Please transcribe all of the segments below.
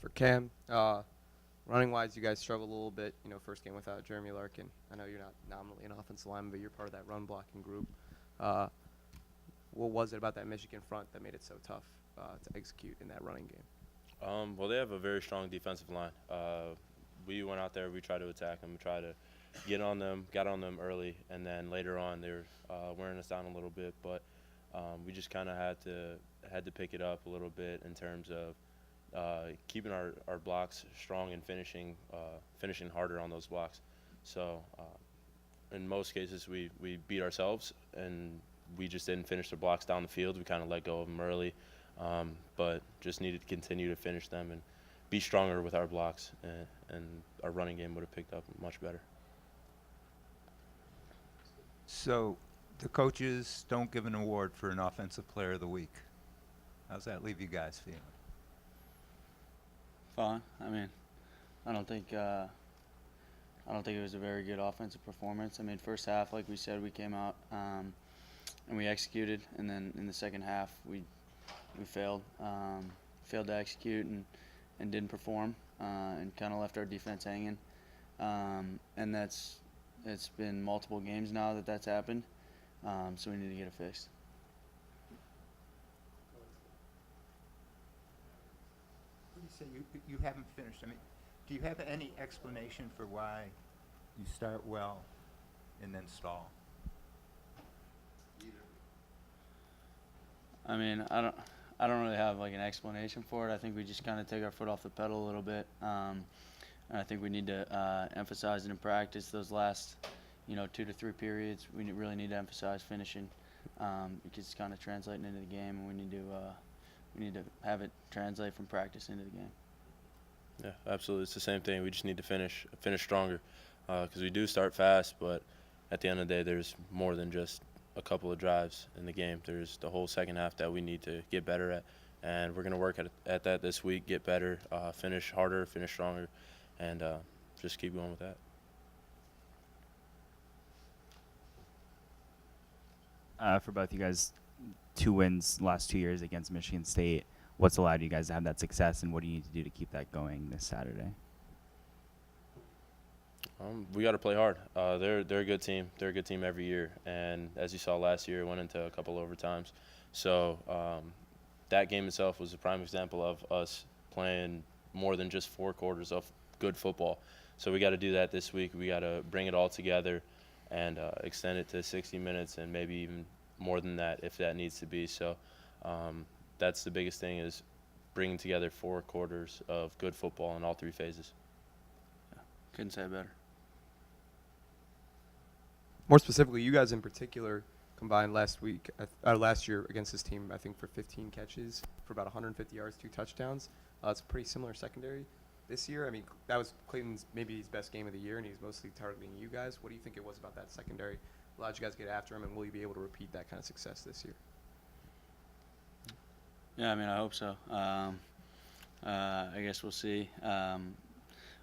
for Cam. Running wise, you guys struggled a little bit. First game without Jeremy Larkin. I know you're not nominally an offensive lineman, but you're part of that run blocking group. Uh, what was it about that Michigan front that made it so tough to execute in that running game? Well, they have a very strong defensive line. We went out there, we tried to attack them, tried to got on them early, and then later on they were wearing us down a little bit. But we just kind of had to pick it up a little bit in terms of keeping our blocks strong and finishing harder on those blocks. So in most cases we beat ourselves and we just didn't finish the blocks down the field. We kind of let go of them early, but just needed to continue to finish them and be stronger with our blocks, and our running game would have picked up much better. So the coaches don't give an award for an offensive player of the week. How's that leave you guys feeling? Fine. I mean, I don't think it was a very good offensive performance. I mean, first half, like we said, we came out and we executed, and then in the second half we failed to execute and didn't perform, and kind of left our defense hanging. And it's been multiple games now that's happened, so we need to get it fixed. What do you say you haven't finished? I mean, do you have any explanation for why you start well and then stall? I mean, I don't really have like an explanation for it. I think we just kind of take our foot off the pedal a little bit, and I think we need to emphasize it in practice. Those last, 2 to 3 periods, we really need to emphasize finishing, because it's kind of translating into the game, and we need to have it translate from practice into the game. Yeah, absolutely. It's the same thing. We just need to finish stronger, because we do start fast, but at the end of the day, there's more than just a couple of drives in the game. There's the whole second half that we need to get better at, and we're going to work at that this week, get better, finish harder, finish stronger, and just keep going with that. For both you guys, 2 wins last 2 years against Michigan State. What's allowed you guys to have that success, and what do you need to do to keep that going this Saturday? We got to play hard. They're a good team. They're a good team every year, and as you saw last year, it went into a couple overtimes. So that game itself was a prime example of us playing more than just 4 quarters of good football. So we got to do that this week. We got to bring it all together and extend it to 60 minutes and maybe even more than that if that needs to be. So that's the biggest thing, is bringing together 4 quarters of good football in all 3 phases. Couldn't say it better. More specifically, you guys in particular combined last year against this team, I think, for 15 catches for about 150 yards, 2 touchdowns. It's a pretty similar secondary this year. I mean, that was Clayton's maybe his best game of the year, and he's mostly targeting you guys. What do you think it was about that secondary allowed you guys to get after him, and will you be able to repeat that kind of success this year? Yeah, I mean, I hope so. I guess we'll see.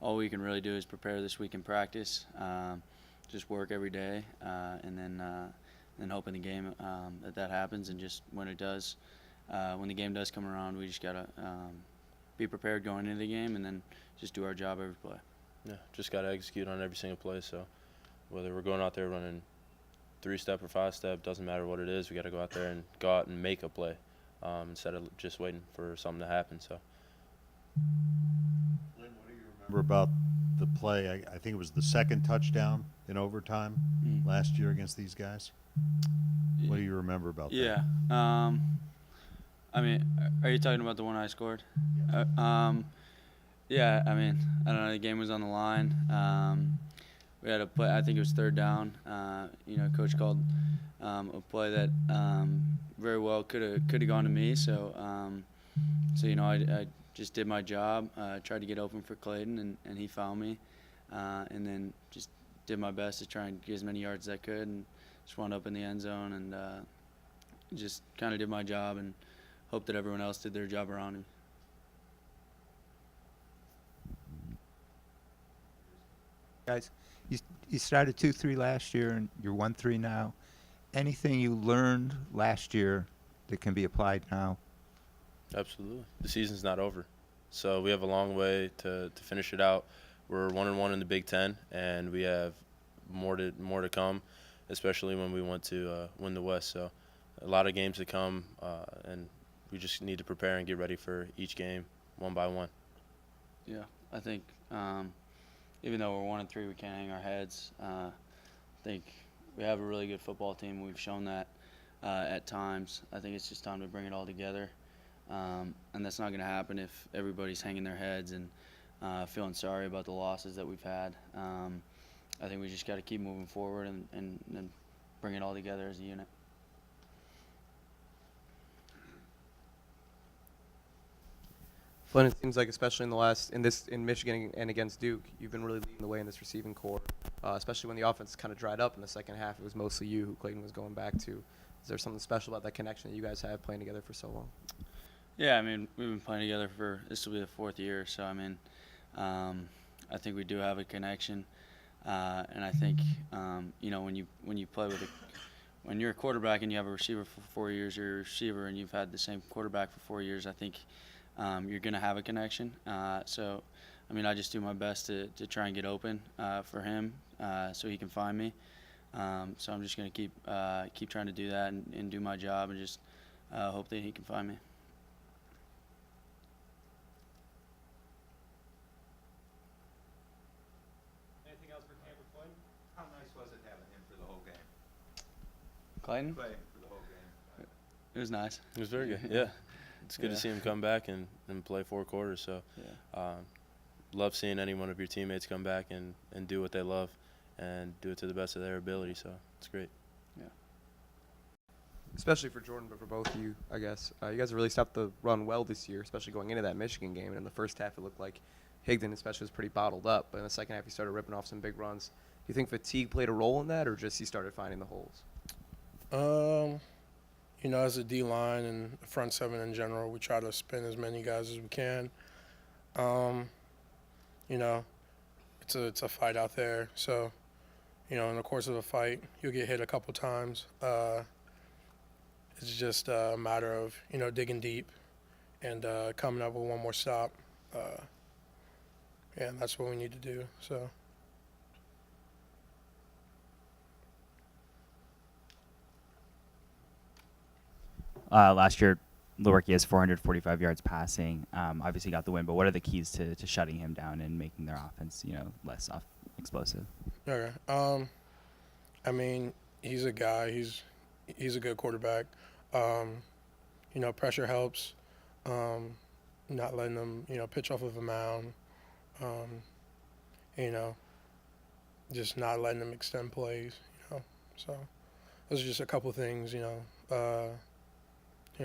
All we can really do is prepare this week in practice, just work every day, and then hope in the game that happens. And just when it does, when the game does come around, we just gotta be prepared going into the game, and then just do our job every play. Yeah, just got to execute on every single play. So whether we're going out there running 3-step or 5-step, doesn't matter what it is. We got to go out there and make a play, instead of just waiting for something to happen. So. Lynn, what do you remember about the play? I think it was the second touchdown in overtime last year against these guys. What do you remember about that? Yeah. I mean, are you talking about the one I scored? Yeah, I mean, I don't know. The game was on the line. We had a play. I think it was 3rd down. Coach called a play that very well could have gone to me. So I just did my job. Tried to get open for Clayton, and he found me, and then just did my best to try and get as many yards as I could, and just wound up in the end zone, and just kind of did my job and hope that everyone else did their job around him. Guys, you started 2-3 last year, and you're 1-3 now. Anything you learned last year that can be applied now? Absolutely. The season's not over. So we have a long way to finish it out. We're 1-1 in the Big Ten, and we have more to come, especially when we want to win the West. So a lot of games to come, and we just need to prepare and get ready for each game one by one. Yeah, I think even though we're 1-3, we can't hang our heads. I think we have a really good football team. We've shown that at times. I think it's just time to bring it all together. And that's not going to happen if everybody's hanging their heads and feeling sorry about the losses that we've had. I think we just got to keep moving forward and bring it all together as a unit. Flynn, it seems like especially in Michigan and against Duke, you've been really leading the way in this receiving core, especially when the offense kind of dried up in the second half. It was mostly you who Clayton was going back to. Is there something special about that connection that you guys have playing together for so long? Yeah, I mean, we've been playing together this will be the 4th year, so I mean, I think we do have a connection, and I think when you play when you're a quarterback and you have a receiver for 4 years, you're a receiver and you've had the same quarterback for 4 years, I think you're gonna have a connection. So, I mean, I just do my best to try and get open for him so he can find me. So I'm just gonna keep trying to do that and do my job and just hope that he can find me. Anything else for Camper Flynn? How nice was it having him for the whole game? Clayton? Playing for the whole game. It was nice. It was very good. Yeah, it's good Yeah. to see him come back and play 4 quarters. So, Yeah. love seeing any one of your teammates come back and do what they love and do it to the best of their ability. So it's great. Especially for Jordan, but for both of you, I guess. You guys have really stopped the run well this year, especially going into that Michigan game. And in the first half, it looked like Higdon especially was pretty bottled up. But in the second half, he started ripping off some big runs. Do you think fatigue played a role in that, or just he started finding the holes? As a D line and front seven in general, we try to spin as many guys as we can. It's a fight out there. So, in the course of a fight, you'll get hit a couple times. It's just a matter of, digging deep and coming up with one more stop. And that's what we need to do. So. Last year, Lewerke has 445 yards passing. Obviously got the win, but what are the keys to shutting him down and making their offense, less explosive? Okay. I mean, he's a guy. He's a good quarterback. Pressure helps. Not letting them, pitch off of a mound. Just not letting them extend plays. So those are just a couple things.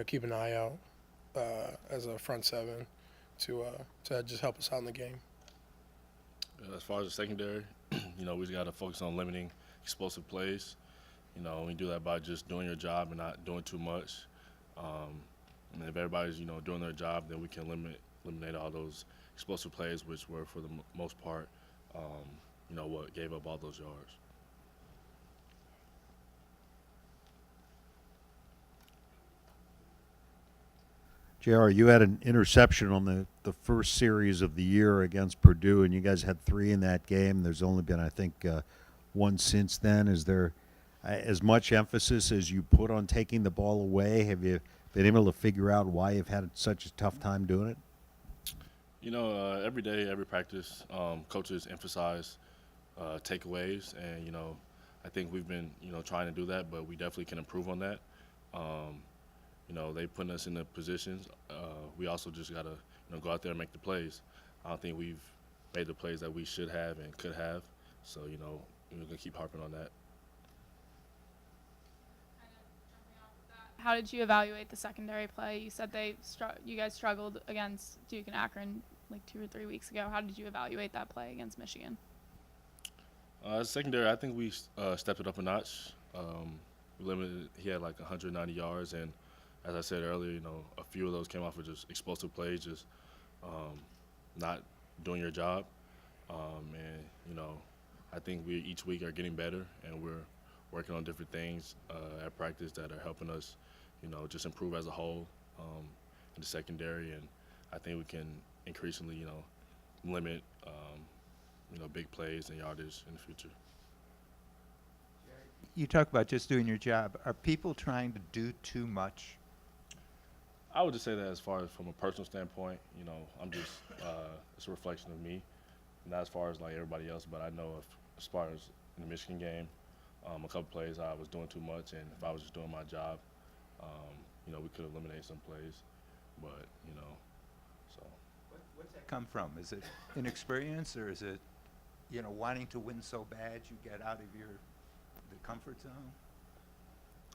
Keep an eye out as a front seven to just help us out in the game. As far as the secondary, we just got to focus on limiting explosive plays. We do that by just doing your job and not doing too much. And if everybody's, doing their job, then we can eliminate all those explosive plays, which were, for the most part, what gave up all those yards. JR, you had an interception on the first series of the year against Purdue, and you guys had 3 in that game. There's only been, I think, 1 since then. Is there as much emphasis as you put on taking the ball away? Have you been able to figure out why you've had such a tough time doing it? Every day, every practice, coaches emphasize takeaways, and, I think we've been, trying to do that, but we definitely can improve on that. They put us in the positions. We also just got to, go out there and make the plays. I don't think we've made the plays that we should have and could have. So, we're going to keep harping on that. How did you evaluate the secondary play? You said you guys struggled against Duke and Akron like 2 or 3 weeks ago. How did you evaluate that play against Michigan? Secondary, I think we stepped it up a notch. He had like 190 yards, and as I said earlier, a few of those came off of just explosive plays, just not doing your job. I think we each week are getting better, and we're working on different things at practice that are helping us, just improve as a whole in the secondary. And I think we can increasingly, limit, big plays and yardage in the future. You talk about just doing your job. Are people trying to do too much? I would just say that as far as from a personal standpoint, I'm just it's a reflection of me, not as far as like everybody else. But I know as far as in the Michigan game, a couple plays I was doing too much, and if I was just doing my job, we could eliminate some plays. But so What's that come from? Is it inexperience, or is it, wanting to win so bad you get out of the comfort zone?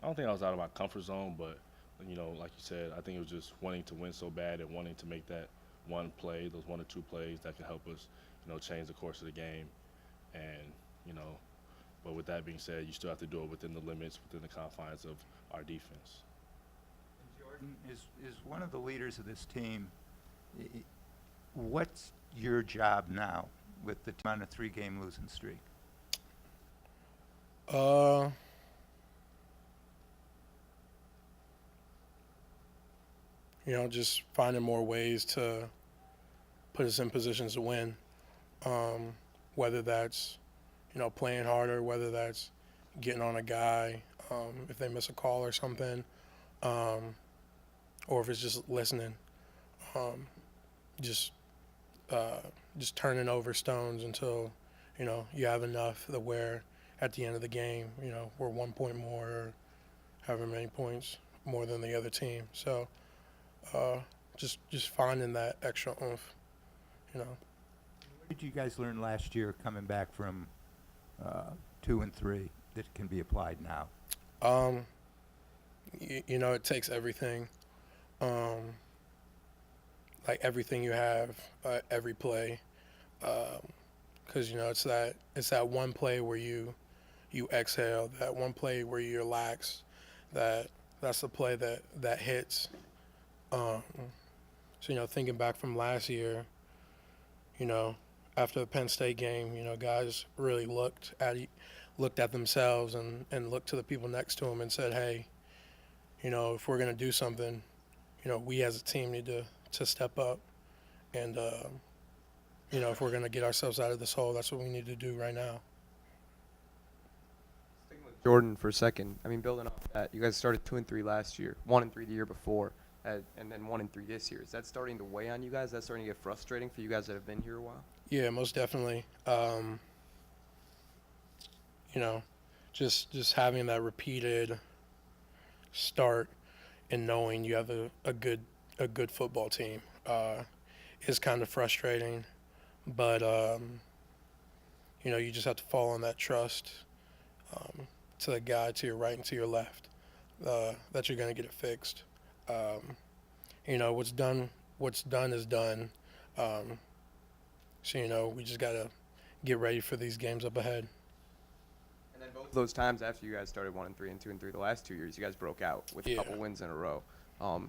I don't think I was out of my comfort zone, but like you said, I think it was just wanting to win so bad and wanting to make that one play, those 1 or 2 plays that could help us, change the course of the game. And, but with that being said, you still have to do it within the limits, within the confines of our defense. Jordan is one of the leaders of this team. What's your job now with the team on a 3-game losing streak? Just finding more ways to put us in positions to win. Whether that's, playing harder, whether that's getting on a guy if they miss a call or something, or if it's just listening. Just turning over stones until, you have enough that where at the end of the game, we're 1 point more or however many points more than the other team. So just finding that extra oomph, What did you guys learn last year coming back from 2 and 3 that can be applied now? It takes everything, like everything you have, every play, because it's that one play where you exhale, that one play where you relax, that's the play that hits. So thinking back from last year, after the Penn State game, guys really looked at themselves and looked to the people next to them and said, hey, if we're going to do something, we as a team need to step up. And, if we're going to get ourselves out of this hole, that's what we need to do right now. Sticking with Jordan for a second. I mean, building off that, you guys started 2 and 3 last year, 1 and 3 the year before, and then 1 and 3 this year. Is that starting to weigh on you guys? That's starting to get frustrating for you guys that have been here a while? Yeah, most definitely. Just having that repeated start and knowing you have a good football team is kind of frustrating, but you just have to fall on that trust to the guy to your right and to your left that you're going to get it fixed. What's done is done. So we just got to get ready for these games up ahead. And then both those times after you guys started 1 and 3 and 2 and 3 the last 2 years, you guys broke out with a couple wins in a row. I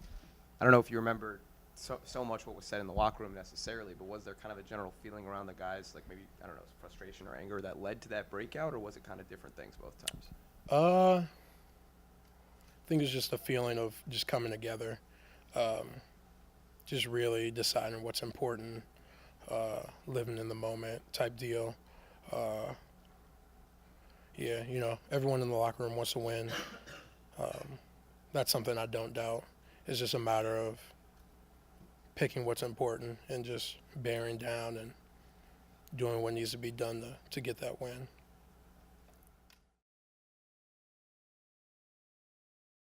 don't know if you remember so much what was said in the locker room necessarily, but was there kind of a general feeling around the guys, like maybe, I don't know, frustration or anger that led to that breakout, or was it kind of different things both times? I think it's just a feeling of just coming together, just really deciding what's important, living in the moment type deal. Everyone in the locker room wants to win. That's something I don't doubt. It's just a matter of picking what's important and just bearing down and doing what needs to be done to get that win.